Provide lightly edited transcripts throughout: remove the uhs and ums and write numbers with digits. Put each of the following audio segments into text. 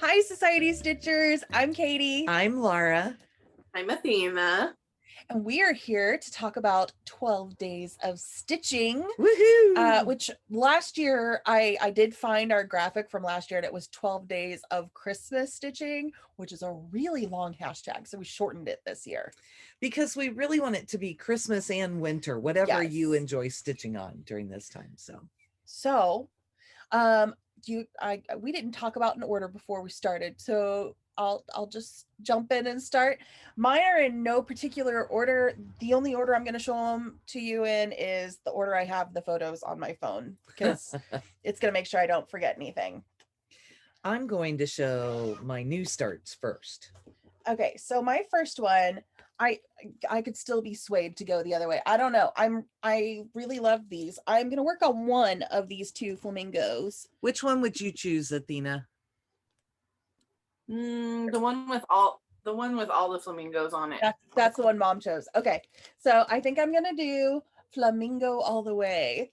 Hi, Society Stitchers. I'm Katie. I'm Laura. I'm Athena. And we are here to talk about 12 days of stitching. Woohoo! Which last year, I did find our graphic from last year, and it was 12 days of Christmas stitching, which is a really long hashtag. So we shortened it this year. Because we really want it to be Christmas and winter, whatever you enjoy stitching on during this time. So we didn't talk about an order before we started, so I'll just jump in and start. Mine are in no particular order. The only order I'm going to show them to you in is the order I have the photos on my phone, because it's going to make sure I don't forget anything. I'm going to show my new starts first. Okay, so my first one, I could still be swayed to go the other way. I don't know. I really love these. I'm going to work on one of these two flamingos. Which one would you choose, Athena? The one with all the flamingos on it. That's the one Mom chose. Okay, so I think I'm gonna do Flamingo all the way.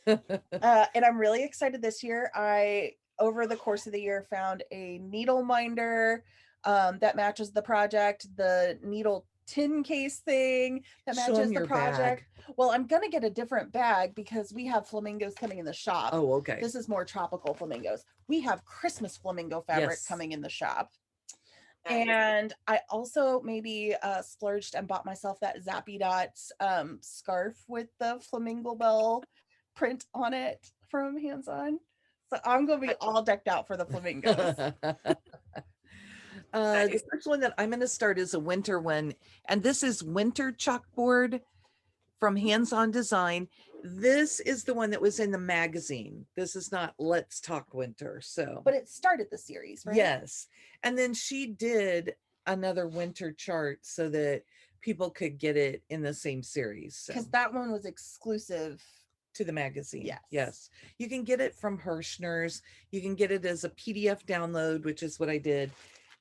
And I'm really excited this year. I, over the course of the year, found a needle minder that matches the project, the needle tin case thing that matches the project. Bag. Well, I'm gonna get a different bag because we have flamingos coming in the shop. Oh, okay. This is more tropical flamingos. We have Christmas flamingo fabric coming in the shop. And I also maybe splurged and bought myself that Zappy Dots scarf with the flamingo bell print on it from Hands On. So I'm gonna be all decked out for the flamingos. The first one that I'm going to start is a winter one, and this is Winter Chalkboard from Hands On Design. This is the one that was in the magazine. This is not Let's Talk Winter. But it started the series, right? Yes. And then she did another winter chart so that people could get it in the same series. Because that one was exclusive to the magazine. Yes. You can get it from Hirschner's. You can get it as a PDF download, which is what I did.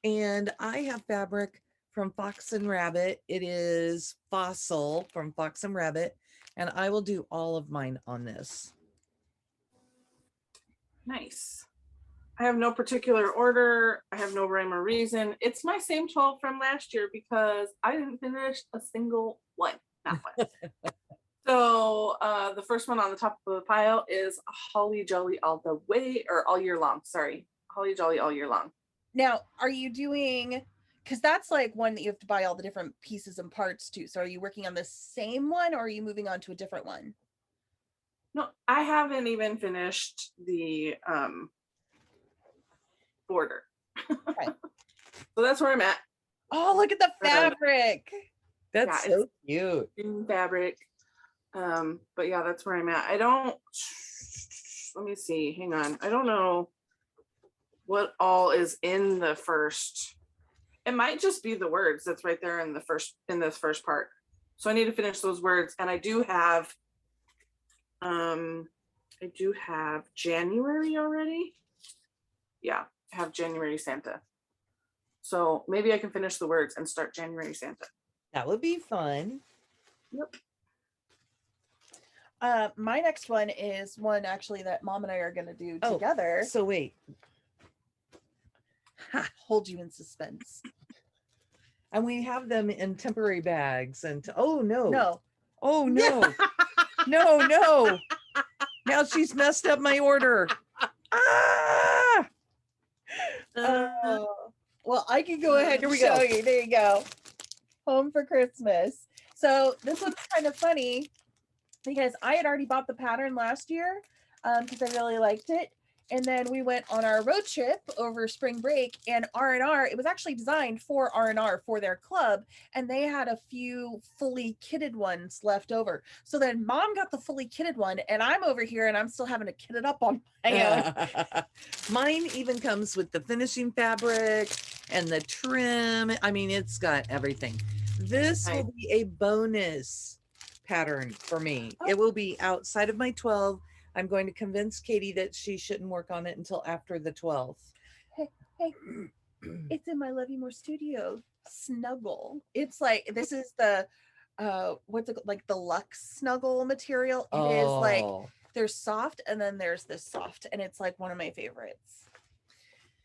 And I have fabric from Fox and Rabbit. It is Fossil from Fox and Rabbit. And I will do all of mine on this. Nice. I have no particular order. I have no rhyme or reason. It's my same 12 from last year because I didn't finish a single one. Not one. So the first one on the top of the pile is Holly Jolly All the Way, or All Year Long. Sorry. Holly Jolly All Year Long. Now, are you doing, because that's like one that you have to buy all the different pieces and parts to. So are you working on the same one, or are you moving on to a different one? No, I haven't even finished the border. Okay. So that's where I'm at. Oh, look at the fabric. That's so cute. Fabric. But yeah, that's where I'm at. I don't, let me see, hang on. I don't know what all is in the first. It might just be the words that's right there in this first part. So I need to finish those words. And I do have January already. Yeah, I have January Santa. So maybe I can finish the words and start January Santa. That would be fun. Yep. My next one is one actually that Mom and I are going to do together. So wait. Hold you in suspense. And we have them in temporary bags. And oh no. No. No. Now she's messed up my order. Well, I can go ahead and show you. There you go. Home for Christmas. So this one's kind of funny because I had already bought the pattern last year because I really liked it. And then we went on our road trip over spring break, and R&R, it was actually designed for R&R for their club, and they had a few fully kitted ones left over. So then Mom got the fully kitted one, and I'm over here and I'm still having to kit it up on my own. Mine even comes with the finishing fabric and the trim. I mean, it's got everything. This will be a bonus pattern for me. It will be outside of my 12. I'm going to convince Katie that she shouldn't work on it until after the 12th. Hey, it's in my Love You More studio snuggle. It's like, this is the, what's it, like the Luxe snuggle material. It is like, there's soft and then there's this soft, and it's like one of my favorites.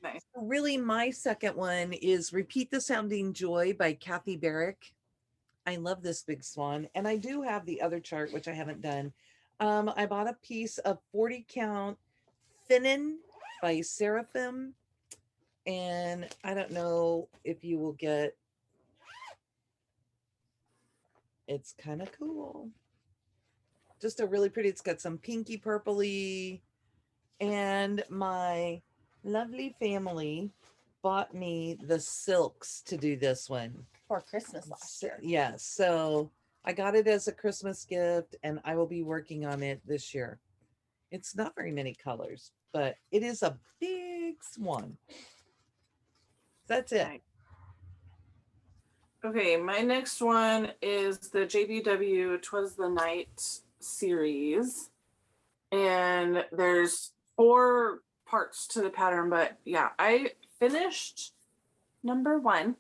Nice. Really, my second one is Repeat the Sounding Joy by Kathy Barrick. I love this big swan. And I do have the other chart, which I haven't done. I bought a piece of 40 count Finnan by Seraphim. And I don't know if you will get, it's kind of cool. Just a really pretty, it's got some pinky purpley. And my lovely family bought me the silks to do this one. For Christmas last year. Yes. So I got it as a Christmas gift and I will be working on it this year. It's not very many colors, but it is a big swan. That's it. Nice. Okay, my next one is the JBW 'Twas the Night series. And there's 4 parts to the pattern, but yeah, I finished number 1.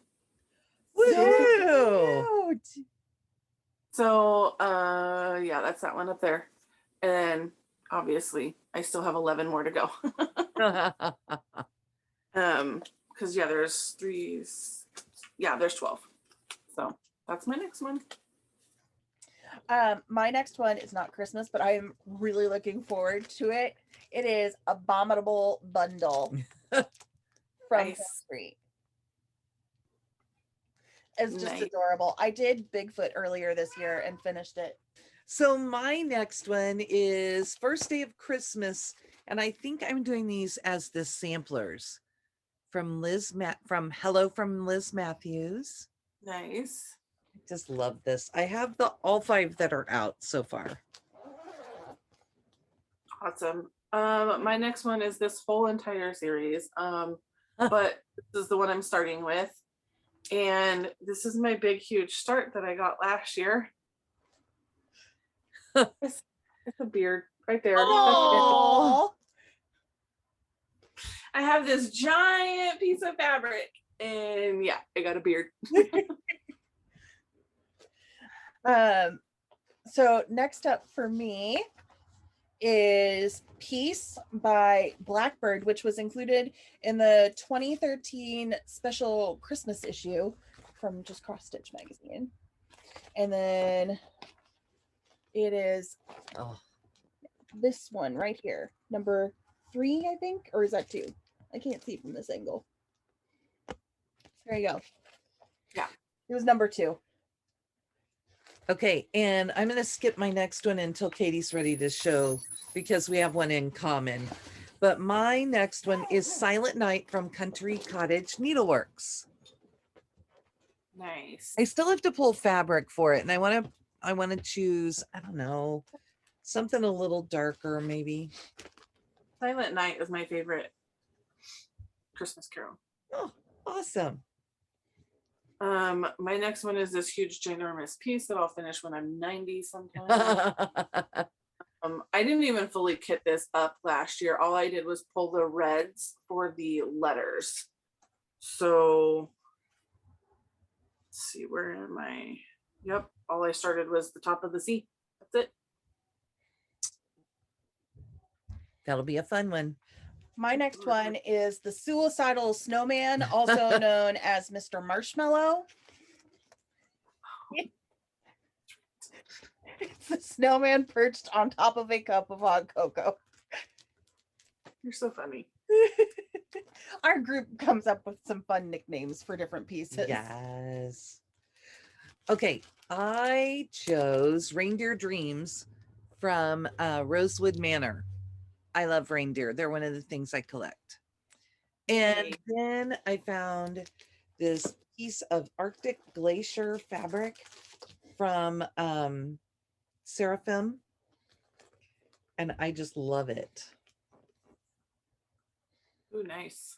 Woohoo! Cute. So yeah, that's that one up there. And then obviously I still have 11 more to go. Because yeah, there's 3, yeah, there's 12. So that's my next one. My next one is not Christmas, but I'm really looking forward to it. It is Abominable Bundle from Nice. Street. It's just Nice. adorable. I did Bigfoot earlier this year and finished it. So my next one is First Day of Christmas, and I think I'm doing these as the samplers from from Liz Mathews. Nice. I just love this. I have all 5 that are out so far. Awesome. My next one is this whole entire series. But this is the one I'm starting with. And this is my big, huge start that I got last year. It's a beard right there. Oh, I have this giant piece of fabric, and yeah, I got a beard. So next up for me is Peace by Blackbird, which was included in the 2013 special Christmas issue from Just Cross Stitch magazine. And then it is this one right here, number 3, I think, or is that 2? I can't see from this angle. There you go. Yeah, it was number 2. Okay, and I'm going to skip my next one until Katie's ready to show because we have one in common. But my next one is Silent Night from Cottage Needleworks. nice. I still have to pull fabric for it, and I want to choose, I don't know, something a little darker maybe. Silent Night is my favorite Christmas carol. Oh, awesome. My next one is this huge ginormous piece that I'll finish when I'm 90 sometime. I didn't even fully kit this up last year. All I did was pull the reds for the letters. So let's see, where am I? Yep, all I started was the top of the C. That's it. That'll be a fun one. My next one is the Suicidal Snowman, also known as Mr. Marshmallow. It's a snowman perched on top of a cup of hot cocoa. You're so funny. Our group comes up with some fun nicknames for different pieces. Yes. Okay, I chose Reindeer Dreams from Rosewood Manor. I love reindeer. They're one of the things I collect. And then I found this piece of Arctic Glacier fabric from Seraphim. And I just love it. Oh, nice.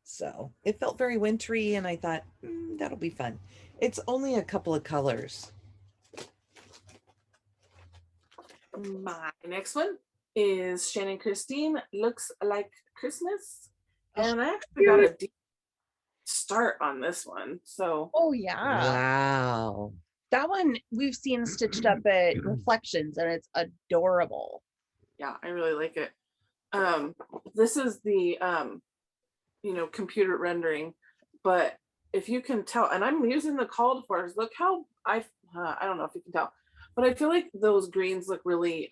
So it felt very wintry, and I thought, that'll be fun. It's only a couple of colors. My next one is Shannon Christine, Looks Like Christmas. And I actually got a deep start on this one. So Oh yeah. Wow. That one we've seen stitched up at Reflections and it's adorable. yeah, I really like it. This is the computer rendering, but if you can tell, and I'm using the called fors, look how I don't know if you can tell, but I feel like those greens look really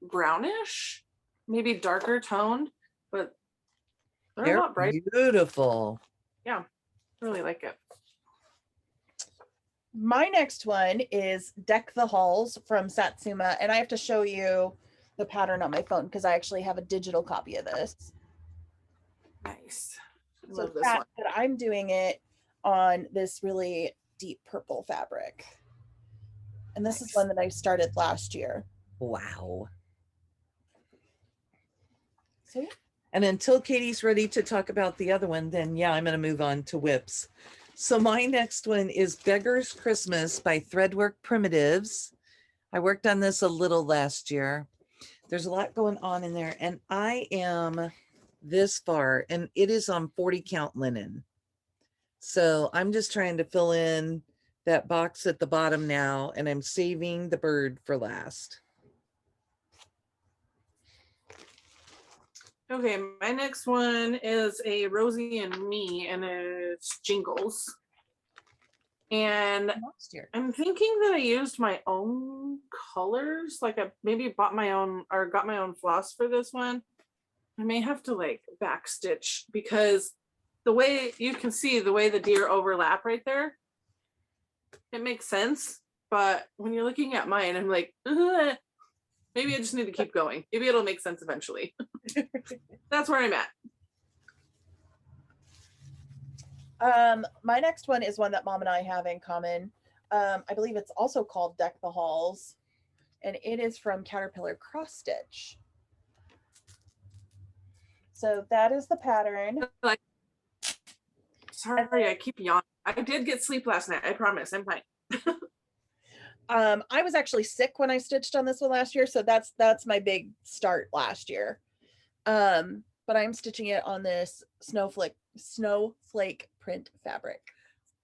brownish, maybe darker toned, but they're a lot bright. Beautiful. Yeah, really like it. My next one is Deck the Halls from Satsuma, and I have to show you the pattern on my phone because I actually have a digital copy of this. Nice. I So love this that, one. that I'm doing it on this really deep purple fabric. And this is one that I started last year. Wow. So yeah. And until Katie's ready to talk about the other one, then yeah, I'm going to move on to whips. So my next one is Beggar's Christmas by Threadwork Primitives. I worked on this a little last year. There's a lot going on in there, and I am this far, and it is on 40 count linen. So I'm just trying to fill in that box at the bottom now, and I'm saving the bird for last. Okay, my next one is a Rosie and Me, and it's Jingles. And Last year. I'm thinking that I used my own colors, like I maybe bought my own or got my own floss for this one. I may have to like back stitch because the way you can see the way the deer overlap right there, it makes sense. But when you're looking at mine, I'm like, ugh, maybe I just need to keep going. Maybe it'll make sense eventually. That's where I'm at. My next one is one that Mom and I have in common. I believe it's also called Deck the Halls, and it is from Caterpillar Cross Stitch. So that is the pattern. Sorry, I keep yawning. I did get sleep last night. I promise. I'm fine. I was actually sick when I stitched on this one last year, so that's my big start last year. But I'm stitching it on this snowflake print fabric.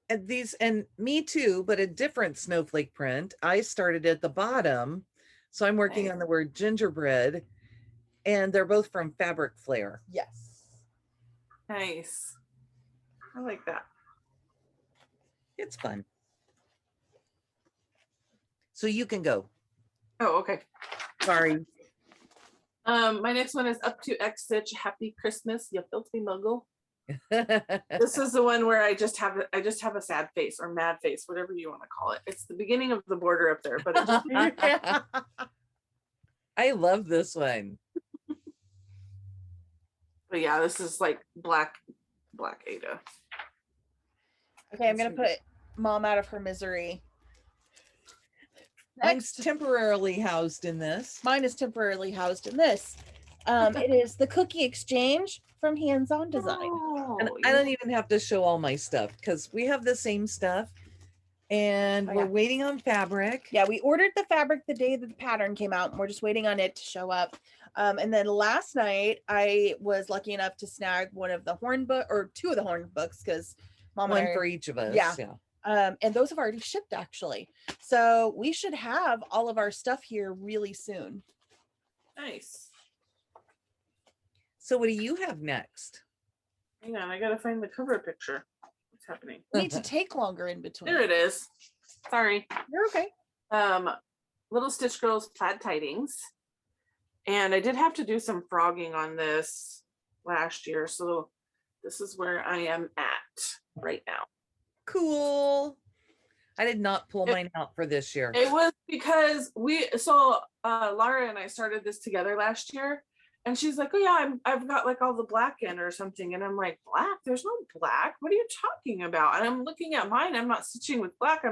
And me too, but a different snowflake print. I started at the bottom, so I'm working on the word gingerbread, and they're both from Fabric Flare. Yes. Nice. I like that. It's fun. So you can go. Oh, okay. Sorry. My next one is Up to X Stitch. Happy Christmas, you filthy muggle. This is the one where I just have a sad face or mad face, whatever you want to call it. It's the beginning of the border up there, but it just I love this one. but yeah, this is like black Ada. Okay, I'm gonna put Mom out of her misery. Mine's temporarily housed in this. Mine is temporarily housed in this. It is the Cookie Exchange from Hands On Design. And I don't even have to show all my stuff because we have the same stuff and we're waiting on fabric. Yeah, we ordered the fabric the day that the pattern came out, and we're just waiting on it to show up. And then last night I was lucky enough to snag one of the horn book or two of the horn books because Mom one for each of us. Yeah. And those have already shipped actually. So we should have all of our stuff here really soon. Nice. So what do you have next? Hang on, I gotta find the cover picture. What's happening? We need to take longer in between. There it is. Sorry. You're okay. Little Stitch Girls Plaid Tidings. And I did have to do some frogging on this last year. So this is where I am at right now. Cool. I did not pull mine out for this year. It was because Lara and I started this together last year, and she's like, oh yeah, I've got like all the black in or something, and I'm like, black? There's no black. What are you talking about? And I'm looking at mine. I'm not stitching with black.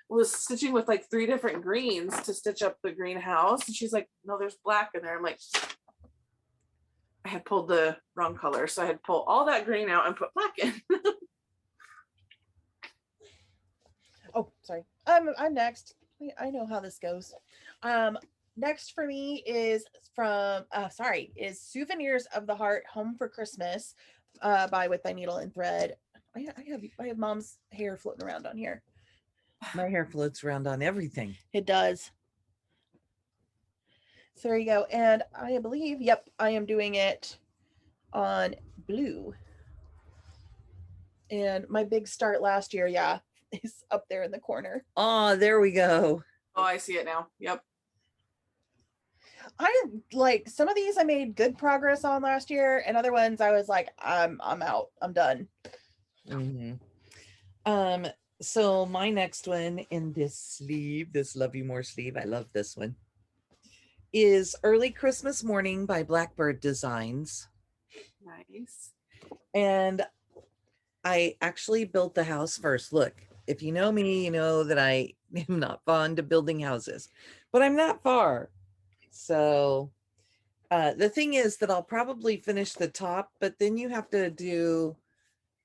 Was stitching with like 3 different greens to stitch up the greenhouse, and she's like, no, there's black in there. I'm like, I had pulled the wrong color, so I had pulled all that green out and put black in. Oh, sorry. I'm next. I know how this goes. Next for me is is Souvenirs of the Heart Home for Christmas by With Thy Needle and Thread. I have Mom's hair floating around on here. My hair floats around on everything. It does. So there you go. And I believe, yep, I am doing it on blue. And my big start last year, yeah, is up there in the corner. Oh, there we go. Oh, I see it now. Yep. I like some of these I made good progress on last year, and other ones I was like, I'm out. I'm done. So my next one in this sleeve, this Love You More sleeve, I love this one, is Early Christmas Morning by Blackbird Designs. Nice. And I actually built the house first. Look, if you know me, you know that I am not fond of building houses, but I'm not far. So the thing is that I'll probably finish the top, but then you have to do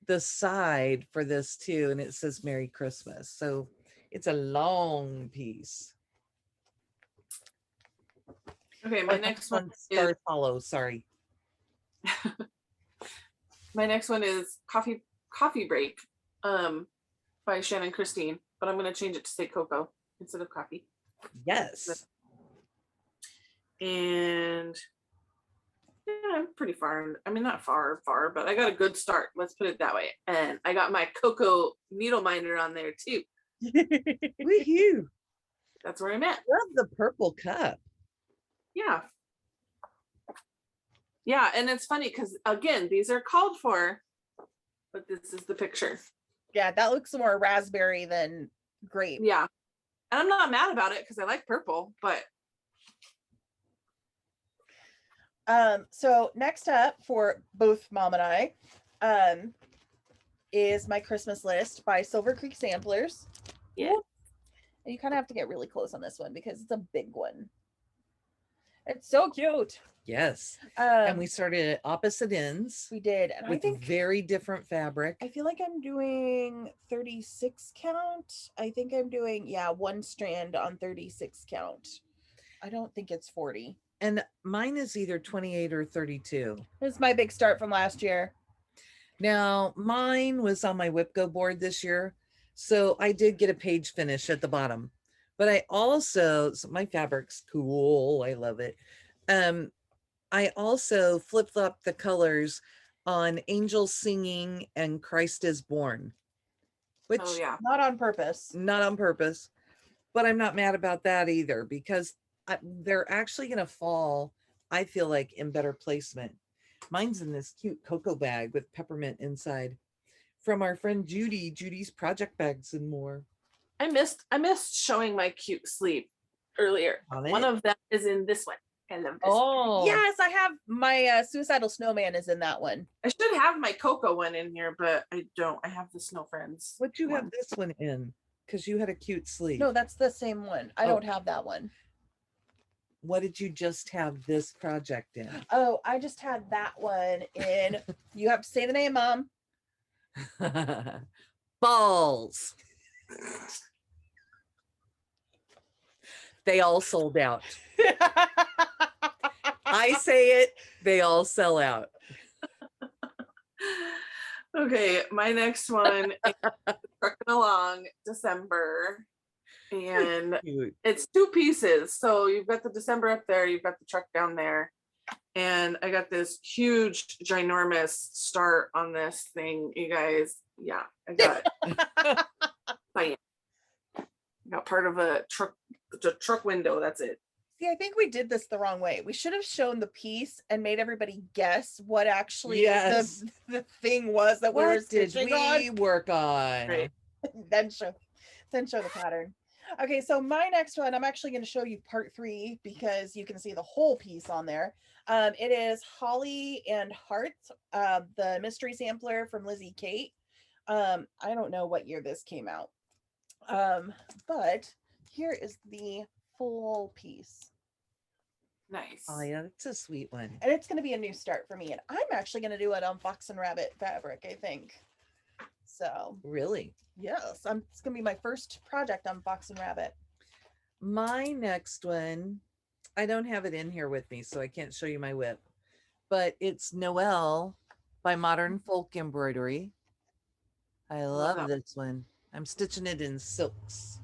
the side for this too. And it says Merry Christmas. So it's a long piece. Okay, my next one is Stars Hollow, sorry. my next one is Coffee Break by Shannon Christine, but I'm going to change it to say cocoa instead of coffee. Yes. And yeah, I'm pretty far. I mean, not far, but I got a good start. Let's put it that way. And I got my cocoa needle minder on there too. Woohoo. That's where I'm at. Love the purple cup. Yeah. Yeah, and it's funny because again, these are called for, but this is the picture. Yeah, that looks more raspberry than grape. Yeah. And I'm not mad about it because I like purple, but so next up for both Mom and I is my Christmas list by Silver Creek Samplers. yeah. And you kind of have to get really close on this one because it's a big one. It's so cute. Yes. And we started at opposite ends. We did. And with I think very different fabric. I feel like I'm doing 36 count. I think I'm doing, yeah, one strand on 36 count. I don't think it's 40. And mine is either 28 or 32. This is my big start from last year. Now, mine was on my Whipco board this year. So I did get a page finish at the bottom. But I also, so my fabric's cool. I love it. I also flip-flopped the colors on Angels Singing and Christ is Born. Which, Oh yeah. Not on purpose. not on purpose. But I'm not mad about that either because they're actually going to fall, I feel like, in better placement. Mine's in this cute cocoa bag with peppermint inside from our friend Judy, Judy's Project Bags and More. I missed showing my cute sleeve earlier. One of them is in this one. I love this. Oh, Yes, I have my Suicidal Snowman is in that one. I should have my cocoa one in here, but I don't. I have the Snow Friends. What you have one. this one in? Because you had a cute sleeve. No, that's the same one. I Oh. don't have that one. What did you just have this project in? Oh, I just had that one in. You have to say the name, Mom. Balls. They all sold out. I say it, they all sell out. Okay, my next one is Trucking Along December. And Cute. it's two pieces. So you've got the December up there, you've got the truck down there. And I got this huge, ginormous start on this thing, you guys. Yeah, I got part of a truck window. That's it. See, I think we did this the wrong way. We should have shown the piece and made everybody guess what actually Yes. the thing was that we were What did stitching we on. work on? Right. then show the pattern. Okay, so my next one, I'm actually going to show you part 3 because you can see the whole piece on there. It is Holly and Heart, the mystery sampler from Lizzie Kate. I don't know what year this came out, but here is the full piece. Nice. Oh yeah, that's a sweet one. And it's going to be a new start for me. And I'm actually going to do it on Fox and Rabbit fabric, I think. So Really? yes, it's going to be my first project on Fox and Rabbit. My next one, I don't have it in here with me, so I can't show you my whip, but it's Noel by Modern Folk Embroidery. I love Wow. this one. I'm stitching it in silks.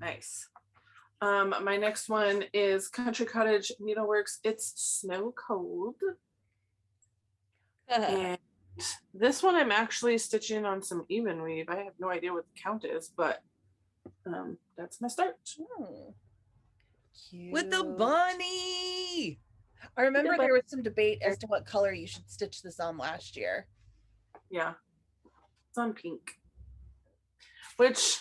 Nice. My next one is Country Cottage Needleworks. It's Snow Cold. And this one I'm actually stitching on some even weave. I have no idea what the count is, but that's my start. With the bunny. I remember Yeah, but- there was some debate as to what color you should stitch this on last year. Yeah, it's on pink, which,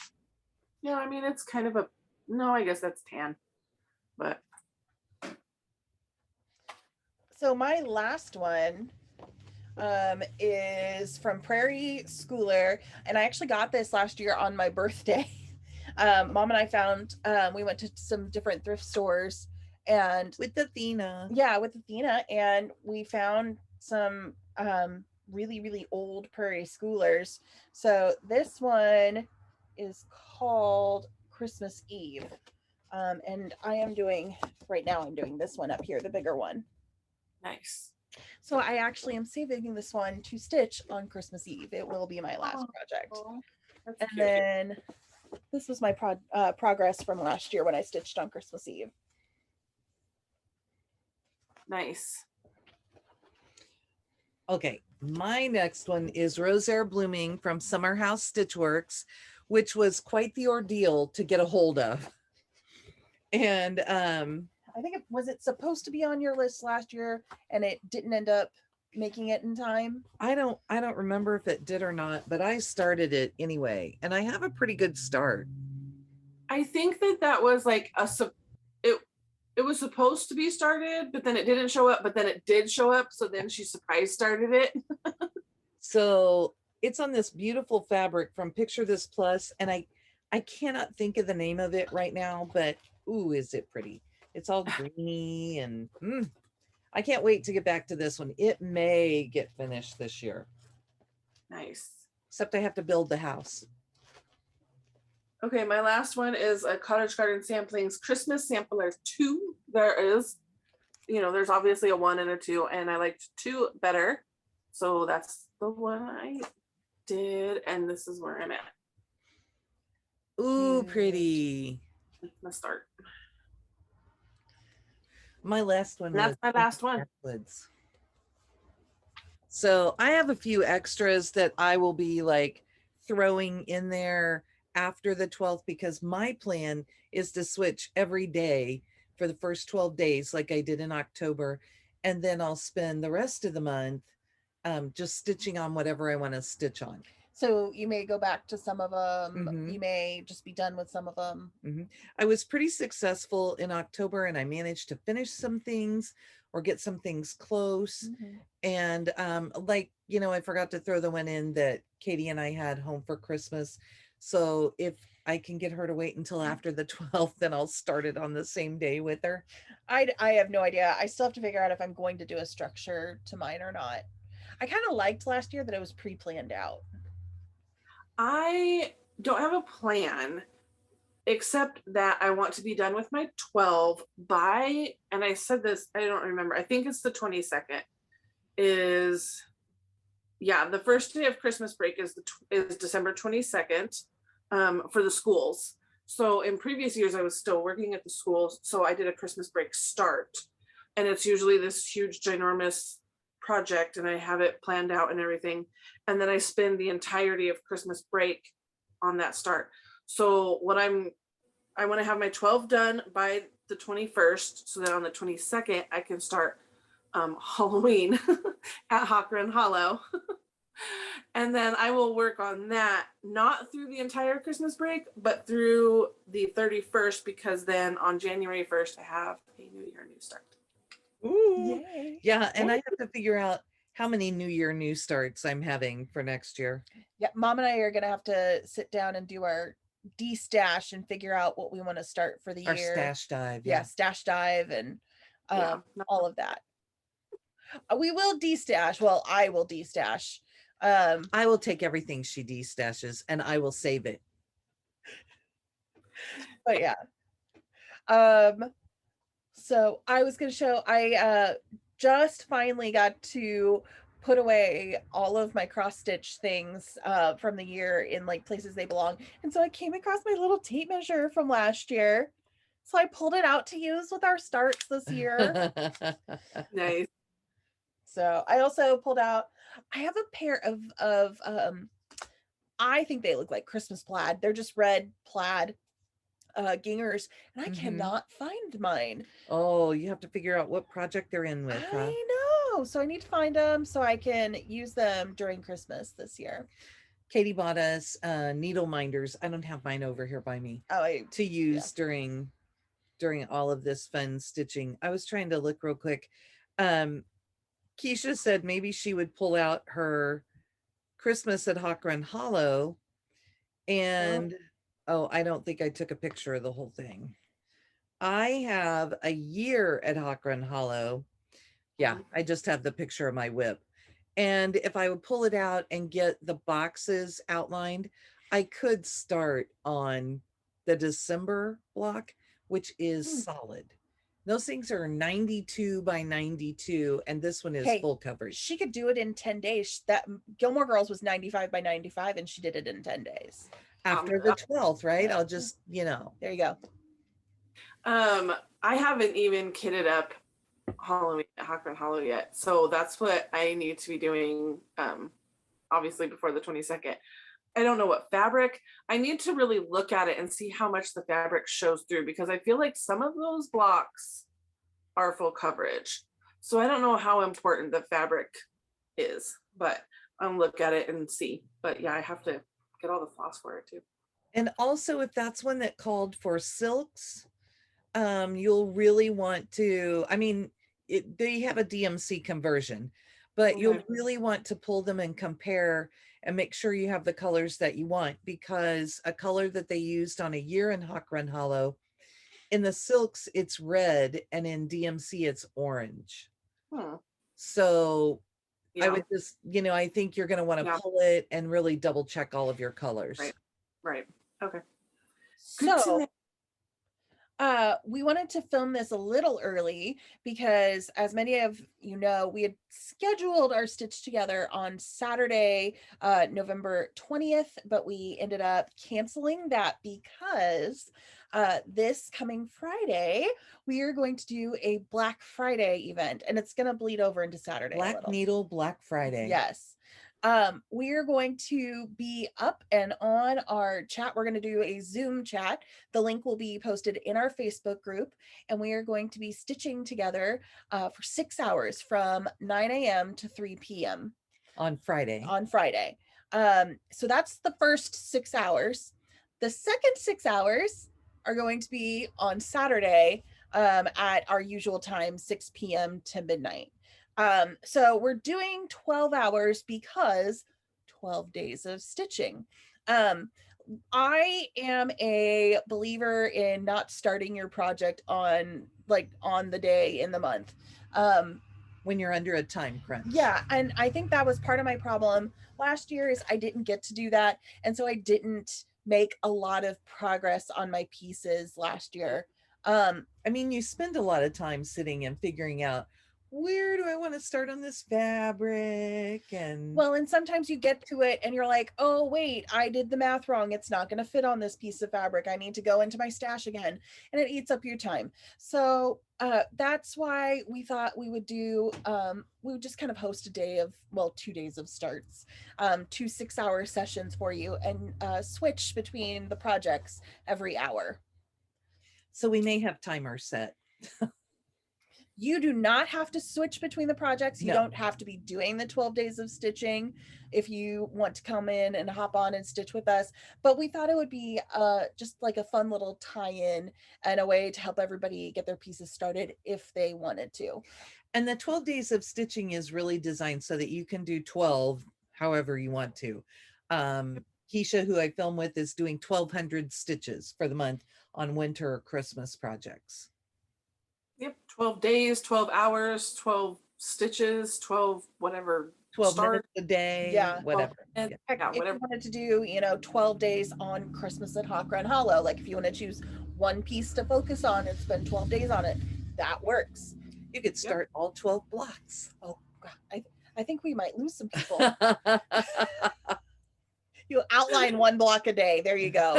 yeah, I mean, it's kind of a, no, I guess that's tan, but. So my last one is from Prairie Schooler, and I actually got this last year on my birthday. Mom and I found, we went to some different thrift stores and With Athena. yeah, with Athena, and we found some really, really old Prairie Schoolers. So this one is called Christmas Eve. And I am doing, right now I'm doing this one up here, the bigger one. Nice. So I actually am saving this one to stitch on Christmas Eve. It will be my last project. Oh, that's And cute. then this was my progress from last year when I stitched on Christmas Eve. Nice. Okay, my next one is Rosaire Blooming from Summer House Stitchworks, which was quite the ordeal to get a hold of. And I think it supposed to be on your list last year and it didn't end up making it in time. I don't remember if it did or not, but I started it anyway, and I have a pretty good start. I think that was like it was supposed to be started, but then it didn't show up, but then it did show up. So then she surprise started it. So it's on this beautiful fabric from Picture This Plus, and I cannot think of the name of it right now, but ooh, is it pretty. It's all greeny and I can't wait to get back to this one. It may get finished this year. Nice. Except I have to build the house. Okay, my last one is a Cottage Garden Samplings Christmas Sampler 2. There is, there's obviously a 1 and a 2, and I liked 2 better. So that's the one I did, and this is where I'm at. Ooh, Cute. pretty. That's my start. My last one. That's my last one. Woods. So I have a few extras that I will be like throwing in there after the 12th, because my plan is to switch every day for the first 12 days like I did in October, and then I'll spend the rest of the month just stitching on whatever I want to stitch on. So you may go back to some of them. Mhm. You may just be done with some of them. I was pretty successful in October, and I managed to finish some things or get some things close. And I forgot to throw the one in that Katie and I had home for Christmas. So if I can get her to wait until after the 12th, then I'll start it on the same day with her. I have no idea. I still have to figure out if I'm going to do a structure to mine or not. I kind of liked last year that it was pre-planned out. I don't have a plan, except that I want to be done with my 12 by, and I said this, I don't remember, I think it's the 22nd is, yeah, the first day of Christmas break is December 22nd for the schools. So in previous years, I was still working at the schools, so I did a Christmas break start, and it's usually this huge, ginormous project, and I have it planned out and everything, and then I spend the entirety of Christmas break on that start. So I want to have my 12 done by the 21st, so that on the 22nd I can start Halloween at Hawk Run Hollow. And then I will work on that, not through the entire Christmas break, but through the 31st, because then on January 1st I have a New Year, New Start. Ooh. Yay. Yeah, and I have to figure out how many New Year new starts I'm having for next year. Yeah, Mom and I are gonna have to sit down and do our de-stash and figure out what we want to start for the Our year. stash dive. Yeah, stash dive and Yeah. all of that. We will de-stash. Well, I will de-stash. I will take everything she de-stashes and I will save it. But yeah. So I was gonna show, I just finally got to put away all of my cross stitch things from the year in like places they belong. And so I came across my little tape measure from last year. So I pulled it out to use with our starts this year. Nice. So I also pulled out, I have a pair of I think they look like Christmas plaid. They're just red plaid gingers, and I cannot find mine. Oh, you have to figure out what project they're in with, huh? I know. So I need to find them so I can use them during Christmas this year. Katie bought us needle minders. I don't have mine over here by me to use during all of this fun stitching. I was trying to look real quick. Keisha said maybe she would pull out her Christmas at Hawk Run Hollow, and I don't think I took a picture of the whole thing. I have a year at Hawk Run Hollow. Yeah, I just have the picture of my whip. And if I would pull it out and get the boxes outlined, I could start on the December block, which is solid. Those things are 92 by 92, and this one is full coverage. She could do it in 10 days. That Gilmore Girls was 95 by 95, and she did it in 10 days. After the 12th, right? I'll just, there you go. I haven't even kitted up Halloween at Hawk Run Hollow yet. So that's what I need to be doing, obviously before the 22nd. I don't know what fabric. I need to really look at it and see how much the fabric shows through, because I feel like some of those blocks are full coverage. So I don't know how important the fabric is, but I'll look at it and see. But yeah, I have to get all the floss for it too. And also, if that's one that called for silks, you'll really want to, I mean, they have a DMC conversion, but you'll really want to pull them and compare and make sure you have the colors that you want, because a color that they used on a year in Hawk Run Hollow, in the silks, it's red, and in DMC, it's orange. So I would just, I think you're going to want to pull it and really double check all of your colors. Right. Okay. So we wanted to film this a little early because, as many of you know, we had scheduled our stitch together on Saturday, November 20th, but we ended up canceling that because this coming Friday, we are going to do a Black Friday event, and it's going to bleed over into Saturday. Black Needle Black Friday. Yes. We are going to be up and on our chat. We're going to do a Zoom chat. The link will be posted in our Facebook group, and we are going to be stitching together for 6 hours from 9 a.m. to 3 p.m. on Friday. So that's the first 6 hours. The second 6 hours are going to be on Saturday at our usual time, 6 p.m. to midnight. So we're doing 12 hours because 12 days of stitching. I am a believer in not starting your project on the day in the month. When you're under a time crunch. Yeah. And I think that was part of my problem last year is I didn't get to do that. And so I didn't make a lot of progress on my pieces last year. I mean, you spend a lot of time sitting and figuring out, where do I want to start on this fabric? And sometimes you get to it and you're like, oh wait, I did the math wrong. It's not going to fit on this piece of fabric. I need to go into my stash again, and it eats up your time. So that's why we thought we would do, we would just kind of host 2 days of starts, 2 6-hour sessions for you, and switch between the projects every hour. So we may have timers set. You do not have to switch between the projects. You don't have to be doing the 12 days of stitching if you want to come in and hop on and stitch with us. But we thought it would be just like a fun little tie-in and a way to help everybody get their pieces started if they wanted to. And the 12 days of stitching is really designed so that you can do 12 however you want to. Keisha, who I film with, is doing 1,200 stitches for the month on winter or Christmas projects. Yep, 12 days, 12 hours, 12 stitches, 12 whatever. 12 minutes a day, whatever. And heck, if you wanted to do, 12 days on Christmas at Hawk Run Hollow, like if you want to choose one piece to focus on and spend 12 days on it, that works. You could start all 12 blocks. Oh, God, I think we might lose some people. You outline one block a day. There you go.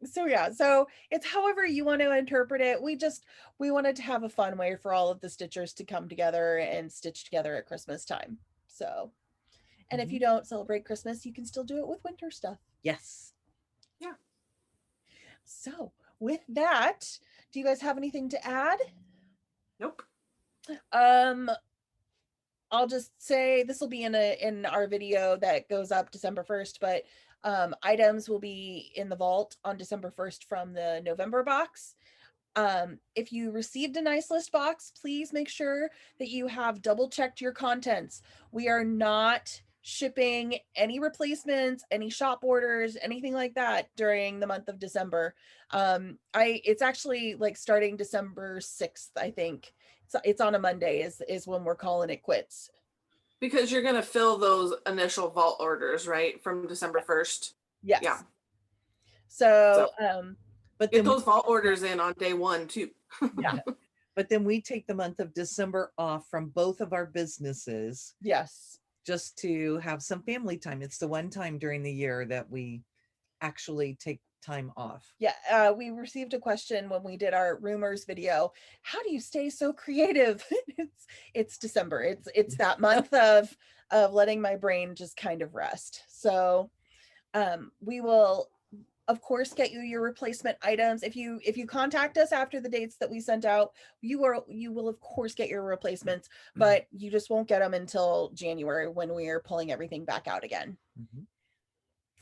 So yeah, so it's however you want to interpret it. We wanted to have a fun way for all of the stitchers to come together and stitch together at Christmas time. So, and if you don't celebrate Christmas, you can still do it with winter stuff. Yes. Yeah. So with that, do you guys have anything to add? Nope. I'll just say this will be in our video that goes up December 1st, but items will be in the vault on December 1st from the November box. If you received a nice list box, please make sure that you have double checked your contents. We are not shipping any replacements, any shop orders, anything like that during the month of December. It's actually like starting December 6th, I think. It's on a Monday is when we're calling it quits. Because you're gonna fill those initial vault orders, right, from December 1st. Yes. Yeah. So but Get then those vault orders in on day 1 too. yeah. But then we take the month of December off from both of our businesses Yes. just to have some family time. It's the one time during the year that we actually take time off. Yeah, we received a question when we did our rumors video. How do you stay so creative? It's December. It's that month of letting my brain just kind of rest. So we will of course get you your replacement items. If you contact us after the dates that we sent out, you will of course get your replacements, but you just won't get them until January when we are pulling everything back out again.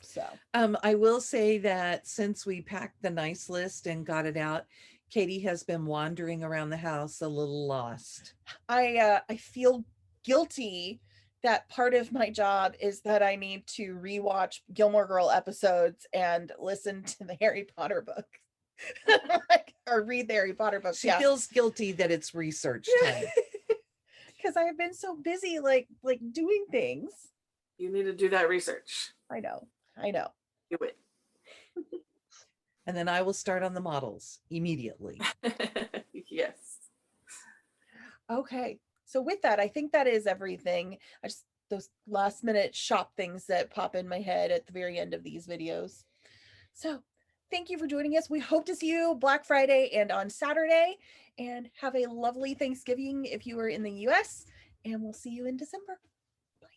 So I will say that since we packed the nice list and got it out, Katie has been wandering around the house a little lost. I feel guilty that part of my job is that I need to rewatch Gilmore Girl episodes and listen to the Harry Potter book. Or read the Harry Potter book. She feels guilty that it's research time. Because I have been so busy like doing things. You need to do that research. I know. Do it. And then I will start on the models immediately. Yes. Okay. So with that, I think that is everything. Those last minute shop things that pop in my head at the very end of these videos. So thank you for joining us. We hope to see you Black Friday and on Saturday, and have a lovely Thanksgiving if you are in the US, and we'll see you in December. Bye.